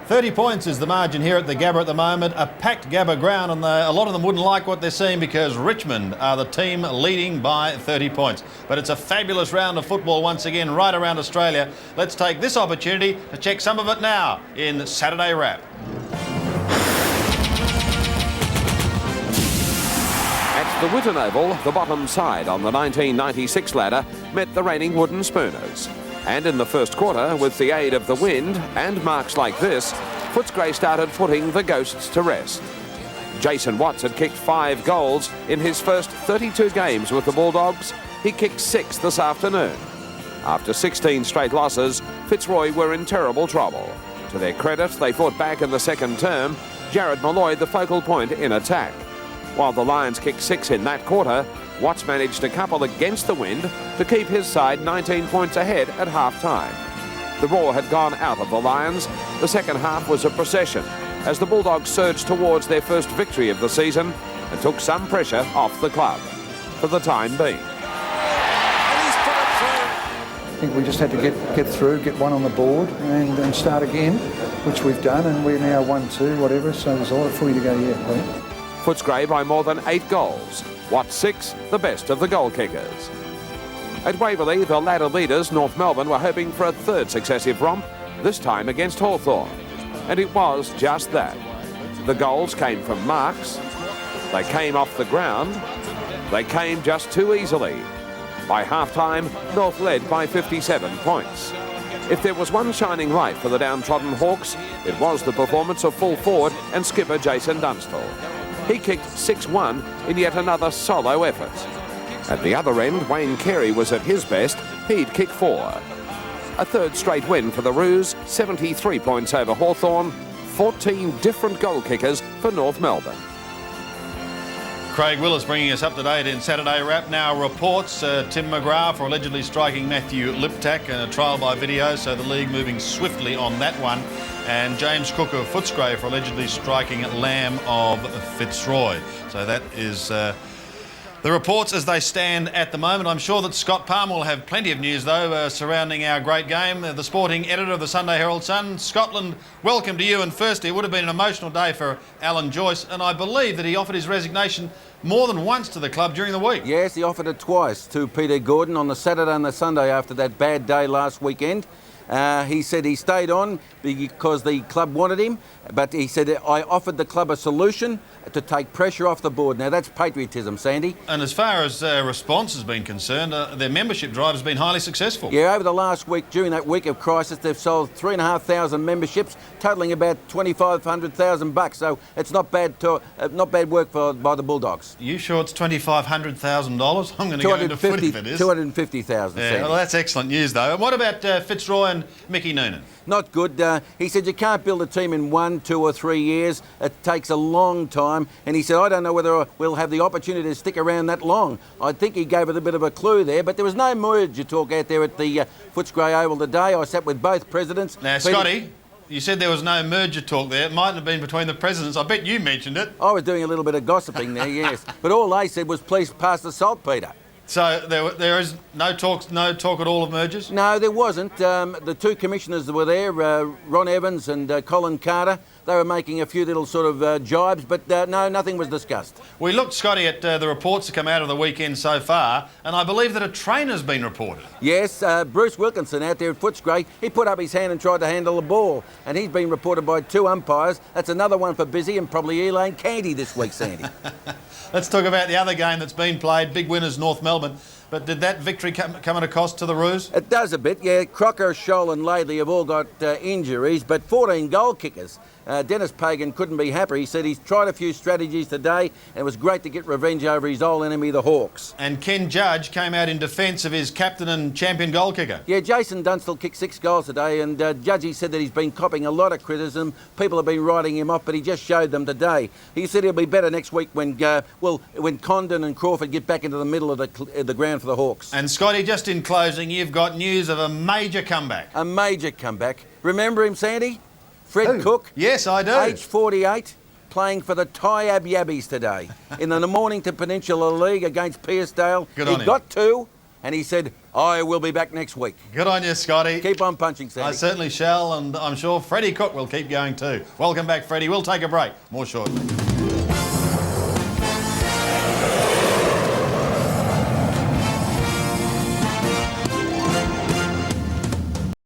30 points is the margin here at the Gabba at the moment. A packed Gabba ground, and a lot of them wouldn't like what they're seeing because Richmond are the team leading by 30 points. But it's a fabulous round of football once again right around Australia. Let's take this opportunity to check some of it now in Saturday Wrap. At the Whitten Oval, the bottom side on the 1996 ladder met the reigning Wooden Spooners. And in the first quarter, with the aid of the wind and marks like this, Footscray started putting the ghosts to rest. Jason Watts had kicked 5 goals in his first 32 games with the Bulldogs. He kicked 6 this afternoon. After 16 straight losses, Fitzroy were in terrible trouble. To their credit, they fought back in the second term. Jared Malloy the focal point in attack. While the Lions kicked 6 in that quarter, Watts managed a couple against the wind to keep his side 19 points ahead at half-time. The roar had gone out of the Lions. The second half was a procession as the Bulldogs surged towards their first victory of the season and took some pressure off the club for the time being. I think we just had to get through, get one on the board and start again, which we've done, and we're now 1-2, whatever, so there's a lot for you to go yet, Pete. Footscray by more than 8 goals. Watts 6, the best of the goal kickers. At Waverley, the ladder leaders, North Melbourne, were hoping for a third successive romp, this time against Hawthorn. And it was just that. The goals came from marks, they came off the ground, they came just too easily. By half-time, North led by 57 points. If there was one shining light for the downtrodden Hawks, it was the performance of full forward and skipper Jason Dunstall. He kicked 6-1 in yet another solo effort. At the other end, Wayne Carey was at his best. He'd kick 4. A third straight win for the Roos, 73 points over Hawthorn, 14 different goal kickers for North Melbourne. Craig Willis bringing us up to date in Saturday Wrap. Now reports Tim McGrath for allegedly striking Matthew Liptak in a trial by video, so the league moving swiftly on that one. And James Cook of Footscray for allegedly striking Lamb of Fitzroy. So that is the reports as they stand at the moment. I'm sure that Scott Palmer will have plenty of news, though, surrounding our great game. The sporting editor of the Sunday Herald Sun. Scotland, welcome to you. And firstly, it would have been an emotional day for Alan Joyce, and I believe that he offered his resignation more than once to the club during the week. Yes, he offered it twice to Peter Gordon on the Saturday and the Sunday after that bad day last weekend. He said he stayed on because the club wanted him, but he said, I offered the club a solution to take pressure off the board. Now, that's patriotism, Sandy. And as far as response has been concerned, their membership drive has been highly successful. Yeah, over the last week, during that week of crisis, they've sold 3,500 memberships, totalling about $2,500,000. So it's not bad work by the Bulldogs. Are you sure it's $2,500,000? I'm going to go into footy if it is. 250,000. Yeah, well, that's excellent news, though. And what about Fitzroy and Mickey Noonan? Not good. He said you can't build a team in 1, 2 or 3 years. It takes a long time. And he said, I don't know whether we'll have the opportunity to stick around that long. I think he gave it a bit of a clue there, but there was no merger talk out there at the Footscray Oval today. I sat with both presidents. Now, Scotty, you said there was no merger talk there. It mightn't have been between the presidents. I bet you mentioned it. I was doing a little bit of gossiping there, yes. But all they said was, please pass the salt, Peter. So there is no talk at all of mergers? No, there wasn't. The 2 commissioners that were there, Ron Evans and Colin Carter, they were making a few little sort of jibes, but no, nothing was discussed. We looked, Scotty, at the reports that come out of the weekend so far, and I believe that a trainer's been reported. Yes, Bruce Wilkinson out there at Footscray, he put up his hand and tried to handle the ball, and he's been reported by 2 umpires. That's another one for Busy and probably Elaine Candy this week, Sandy. Let's talk about the other game that's been played. Big winners, North Melbourne. But did that victory come at a cost to the Roos? It does a bit, yeah. Crocker, Scholl and Laidley have all got injuries, but 14 goal kickers. Dennis Pagan couldn't be happier. He said he's tried a few strategies today, and it was great to get revenge over his old enemy, the Hawks. And Ken Judge came out in defence of his captain and champion goal kicker. Yeah, Jason Dunstall kicked 6 goals today, and Judge, said that he's been copping a lot of criticism. People have been writing him off, but he just showed them today. He said he'll be better next week when Condon and Crawford get back into the middle of the ground for the Hawks. And Scotty, just in closing, you've got news of a major comeback. A major comeback. Remember him, Sandy? Fred Cook. Yes, I do. Age 48, playing for the Tyab Yabbies today in the Mornington Peninsula League against Piersdale. Good on him. Got 2. and he said, I will be back next week. Good on you, Scotty. Keep on punching, Sandy. I certainly shall, and I'm sure Freddie Cook will keep going too. Welcome back, Freddie. We'll take a break. More shortly.